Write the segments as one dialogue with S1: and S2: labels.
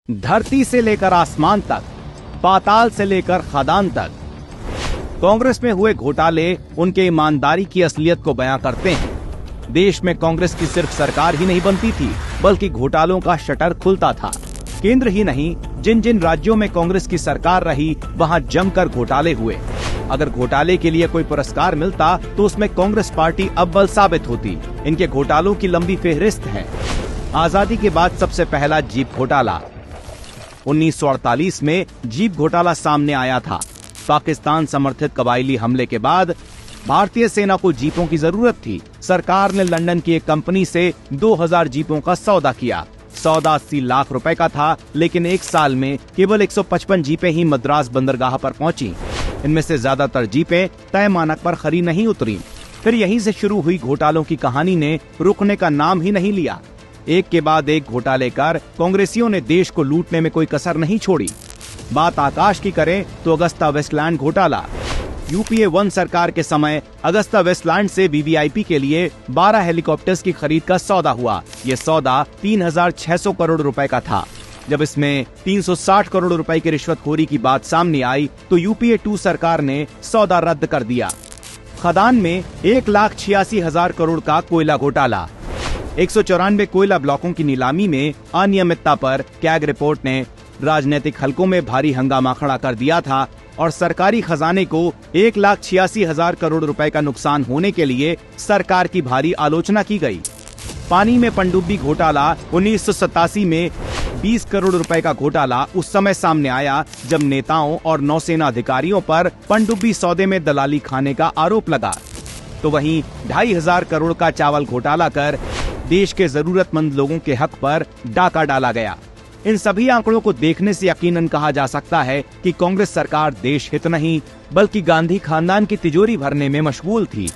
S1: धरती से लेकर आसमान तक, पाताल से लेकर खदान तक, कांग्रेस में हुए घोटाले उनके ईमानदारी की असलियत को बयां करते हैं। देश में कांग्रेस की सिर्फ सरकार ही नहीं बनती थी, बल्कि घोटालों का शटर खुलता था। केंद्र ही नहीं, जिन जिन राज्यों में कांग्रेस की सरकार रही, वहां जमकर घोटाले हुए। अगर घोटाले के लिए कोई पुरस्कार मिलता तो उसमें कांग्रेस पार्टी अव्वल साबित होती। इनके घोटालों की लंबी फेहरिस्त है। आजादी के बाद सबसे पहला जीप घोटाला 1948 में जीप घोटाला सामने आया था। पाकिस्तान समर्थित कबायली हमले के बाद भारतीय सेना को जीपों की जरूरत थी। सरकार ने लंदन की एक कंपनी से 2000 जीपों का सौदा किया। सौदा 80 लाख रुपए का था, लेकिन एक साल में केवल 155 जीपें ही मद्रास बंदरगाह पर पहुंची। इनमें से ज्यादातर जीपें तय मानक पर खरी नहीं उतरी। फिर यहीं से शुरू हुई घोटालों की कहानी ने रुकने का नाम ही नहीं लिया। एक के बाद एक घोटाले कर कांग्रेसियों ने देश को लूटने में कोई कसर नहीं छोड़ी। बात आकाश की करें तो अगस्ता वेस्टलैंड घोटाला। यूपीए 1 सरकार के समय अगस्ता वेस्टलैंड से वीवीआईपी के लिए 12 हेलीकॉप्टर्स की खरीद का सौदा हुआ। ये सौदा 3600 करोड़ रुपए का था। जब इसमें 360 करोड़ रुपए की रिश्वतखोरी की बात सामने आई तो यूपीए 2 सरकार ने सौदा रद्द कर दिया। खदान में 1,86,000 करोड़ का कोयला घोटाला। 194 कोयला ब्लॉकों की नीलामी में अनियमितता पर कैग रिपोर्ट ने राजनीतिक हलकों में भारी हंगामा खड़ा कर दिया था और सरकारी खजाने को 1,86,000 करोड़ रुपए का नुकसान होने के लिए सरकार की भारी आलोचना की गई। पानी में पनडुब्बी घोटाला 1987 में 20 करोड़ रुपए का घोटाला उस समय सामने आया जब नेताओं और नौसेना अधिकारियों पर पनडुब्बी सौदे में दलाली खाने का आरोप लगा। तो वहीं 2,500 करोड़ का चावल घोटाला कर देश के जरूरतमंद लोगों के हक पर डाका डाला गया। इन सभी आंकड़ों को देखने से यकीनन कहा जा सकता है कि कांग्रेस सरकार देश हित नहीं बल्कि गांधी खानदान की तिजोरी भरने में मशगूल थी।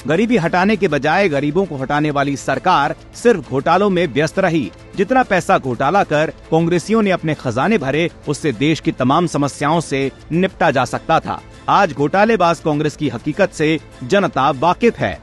S1: गरीबी हटाने के बजाय गरीबों को हटाने वाली सरकार सिर्फ घोटालों में व्यस्त रही। जितना पैसा घोटाला कर कांग्रेसियों ने अपने खजाने भरे, उससे देश की तमाम समस्याओं से निपटा जा सकता था। आज घोटालेबाज कांग्रेस की हकीकत से जनता वाकिफ है।